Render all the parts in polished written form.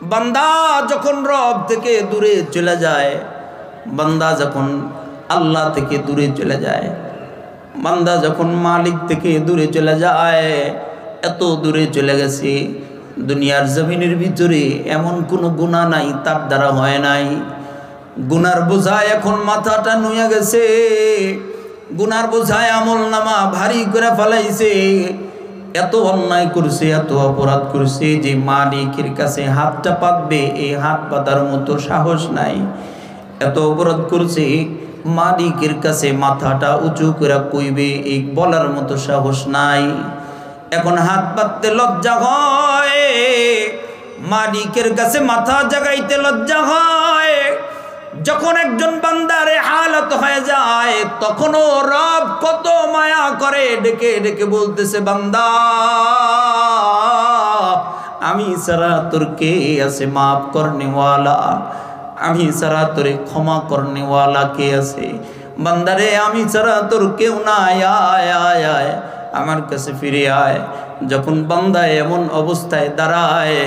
বান্দা যখন রব থেকে দূরে চলে যায়, বান্দা যখন আল্লাহ থেকে দূরে চলে যায়, বান্দা যখন মালিক থেকে দূরে চলে যায়, এত দূরে চলে গেছে দুনিয়ার জমিনের ভিতরে এমন কোনো গুনাহ নাই তার দ্বারা হয় নাই। গুনার বোঝায় এখন মাথাটা নুয়ে গেছে, গুনার বোঝায় আমল নামা ভারী করে ফেলাইছে। এত অন্যায় করছে, এত অপরাধ করছে যে মালিকের কাছে হাতটা পাতবে এই হাত পাতার মতো সাহস নাই। এত অপরাধ করছে মালিকের কাছে মাথাটা উঁচু করে কইবে এই বলার মতো সাহস নাই। এখন হাত পাততে লজ্জা হয়, মালিকের কাছে মাথা জাগাইতে লজ্জা হয়। যখন একজন বান্দারে হালত হয়ে যায় তখনও রব কত মায়া করে, ডেকে ডেকে বলতেছে, বান্দা আমি ছাড়া তোর কে আছে মাফ করনেওয়ালা, আমি ছাড়া তোরে ক্ষমা করনেওয়ালা কে আছে? বান্দারে আমি ছাড়া তোর কেউ নাই, আয় আয় আয় আমার কাছে ফিরে আয়। যখন বান্দা এমন অবস্থায় দাঁড়ায়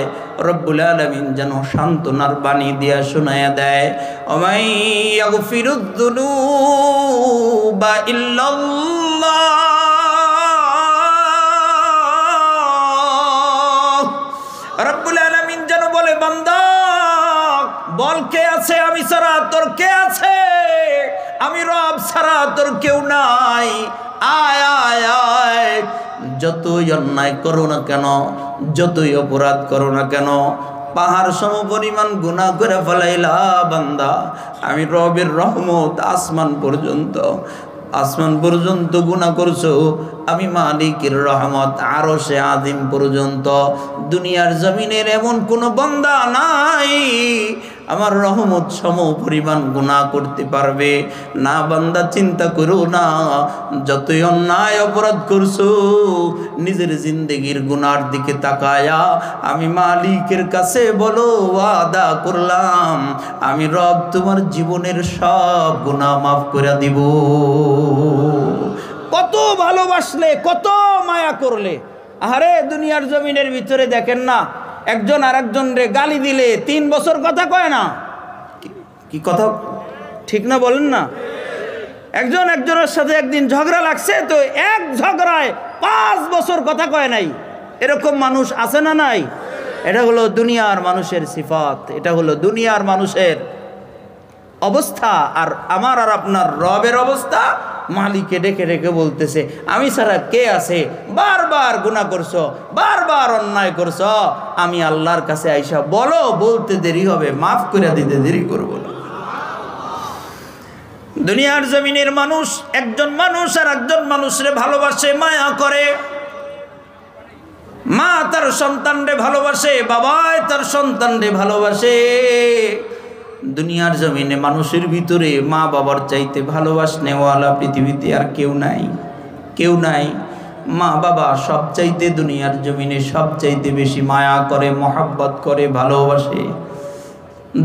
রব্বুল আলামিন যেন সান্ত্বনার বাণী দিয়া শোনায়া দেয়, ওমাই ইয়াগফিরুদ যুনুবা ইল্লাল্লাহ। রব্বুল আলামিন যেন বলে, বান্দা বল কে আছে আমি ছাড়া তোর কে আছে? আমি রব ছাড়া তোর কেউ নাই, আয় আয় আয়। যতই অন্যায় করো না কেন, যতই অপরাধ করো না কেন, পাহাড় সম পরিমাণ গুনাহ করে ফেলাইলা বান্দা, আমি রবের রহমত আসমান পর্যন্ত গুনাহ করছো, আমি মালিকের রহমত আরশে আযীম পর্যন্ত। দুনিয়ার জমিনের এমন কোনো বান্দা নাই আমার রহমত সম পরিমাণ গুনাহ করতে পারবে না। বান্দা চিন্তা করো না, যতই অন্যায় অপরাধ করছো নিজের জিন্দেগির গুনার দিকে তাকায়া আমি মালিকের কাছে বলো, ওয়াদা করলাম আমি রব তোমার জীবনের সব গুনাহ মাফ করে দিব। কত ভালোবাসলে, কত মায়া করলে। আরে দুনিয়ার জমিনের ভিতরে দেখেন না, একজন আর একজন রে গালি দিলে 3 বছর কথা কয় না। কি কথা ঠিক না বলেন না? একজন একজনের সাথে একদিন ঝগড়া লাগছে তো এক ঝগড়ায় 5 বছর কথা কয় নাই, এরকম মানুষ আছে না নাই? এটা হলো দুনিয়ার মানুষের সিফাত, এটা হলো দুনিয়ার মানুষের অবস্থা। আর আমার আর আপনার রবের অবস্থা, মালিককে ডেকে ডেকে বলতেছে, আমি ছাড়া কে আছে? বারবার গুনাহ করছো, বারবার অন্যায় করছো, আমি আল্লাহর কাছে আইসা বলো, বলতে দেরি হবে, মাফ করে দিতে দেরি করবো না। দুনিয়ার জমিনের মানুষ একজন মানুষ আর একজন মানুষরে ভালোবাসে, মায়া করে। মা তার সন্তানরে ভালোবাসে, বাবাই তার সন্তানরে ভালোবাসে। দুনিয়ার জমিনে মানুষের ভিতরে মা বাবার চাইতে ভালোবাসনেওয়ালা পৃথিবীতে আর কেউ নাই, কেউ নাই। মা বাবা সব চাইতে দুনিয়ার জমিনে সব চাইতে বেশি মায়া করে, মহাব্বত করে, ভালোবাসে।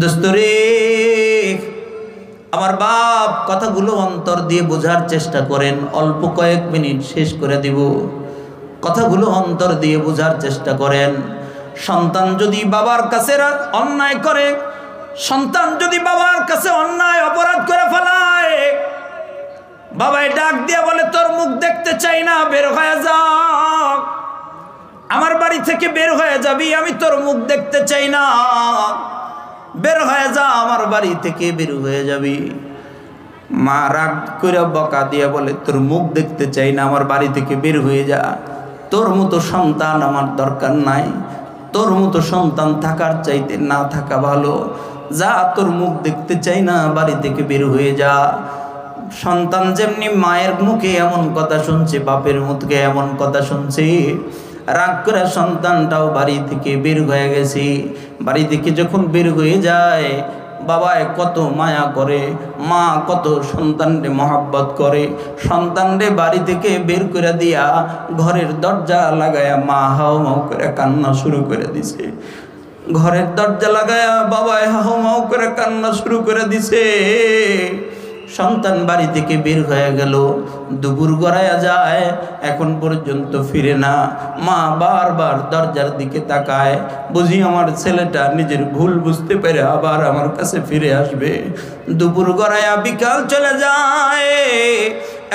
দোস্তরে আমার বাপ, কথাগুলো অন্তর দিয়ে বোঝার চেষ্টা করেন, অল্প কয়েক মিনিট শেষ করে দিব। কথাগুলো অন্তর দিয়ে বোঝার চেষ্টা করেন। সন্তান যদি বাবার কাছে অন্যায় করে, সন্তান যদি বাবার কাছে অন্যায় অপরাধ করে ফেলায়, বাবাই ডাক দিয়ে বলে, তোর মুখ দেখতে চাই না, বের হয়ে যা, আমার বাড়ি থেকে বের হয়ে যাবি, আমি তোর মুখ দেখতে চাই না, বের হয়ে যা, আমার বাড়ি থেকে বের হয়ে যাবি। মা রাগ করে বকা দিয়ে বলে, তোর মুখ দেখতে চাই না, আমার বাড়ি থেকে বের হয়ে যা, তোর মতো সন্তান আমার দরকার নাই, তোর মতো সন্তান থাকার চাইতে না থাকা ভালো, যা, তোর মুখ দেখতে চাই না, বাড়ি থেকে বের হয়ে যা। সন্তান যেমনি মায়ের মুখে এমন কথা শুনছে, বাপের মুখে এমন কথা শুনছে, রাগ করে সন্তানটাও বাড়ি থেকে বের হয়ে গেছে। বাড়ি থেকে যখন বের হয়ে যায়, বাবায় কত মায়া করে, মা কত সন্তানরে মহাব্বত করে। সন্তানরে বাড়ি থেকে বের করে দিয়া ঘরের দরজা লাগায়া মা হাও মাও করে কান্না শুরু করে দিছে। ঘরের দরজা লাগায়া বাবায় হাও মাও করে কান্না শুরু করে দিছে। সন্তান বাড়ি থেকে বের হয়ে গেল, দুপুর গড়ায়া যায়, এখন পর্যন্ত ফিরে না। মা বারবার দরজার দিকে তাকায়, বুঝি আমার ছেলেটা নিজের ভুল বুঝতে পেরে আবার আমার কাছে ফিরে আসবে। দুপুর গড়ায়া বিকাল চলে যায়,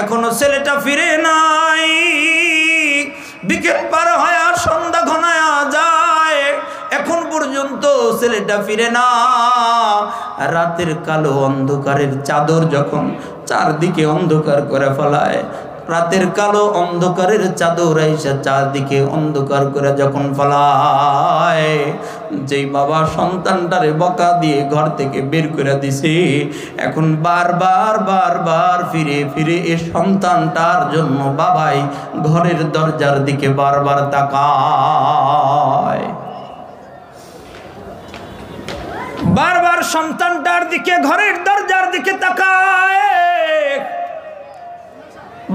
এখনো ছেলেটা ফিরে নাই। বিকেল পার হয় আর সন্ধ্যা ঘনায়া যায়, এখন পর্যন্ত ছেলেটা ফিরে না। রাতের কালো অন্ধকারের চাদর যখন চারদিকে অন্ধকার করে ফেলায়, রাতের কালো অন্ধকারের চাদর আইসা চারদিকে অন্ধকার করে যখন ফেলায়, যেই বাবা সন্তানটারে বকা দিয়ে ঘর থেকে বের করে দিছে, এখন বারবার ফিরে ফিরে এই সন্তানটার জন্য বাবাই ঘরের দরজার দিকে বারবার তাকায়। বারবার সন্তানটার দিকে, ঘরের দরজার দিকে তাকায়,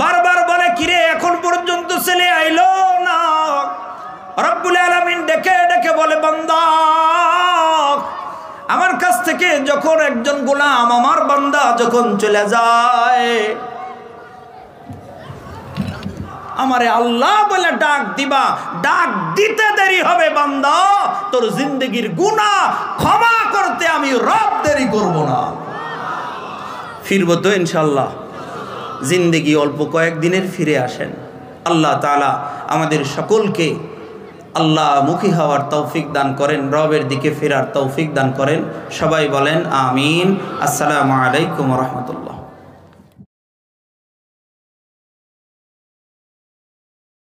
বারবার বলে কিরে এখন পর্যন্ত ছেলে আইলো না। রব্বুল আলামিন ডেকে ডেকে বলে, বান্দা আমার কাছ থেকে যখন একজন গোলাম, আমার বান্দা যখন চলে যায়, আমারে আল্লাহ বলে ডাক দিবা, ডাক দিতে দেরি হবে বান্দা, তোর জিন্দগির গুনাহ ক্ষমা করতে আমি রব দেরি করব না। ফিরবো তো ইনশাআল্লাহ। জিন্দগি অল্প কয়েকদিনের, ফিরে আসেন। আল্লাহ তাআলা আমাদের সকলকে আল্লাহ মুখী হওয়ার তৌফিক দান করেন, রবের দিকে ফেরার তৌফিক দান করেন। সবাই বলেন আমিন। আসসালামু আলাইকুম ওয়া রাহমাতুল্লাহ।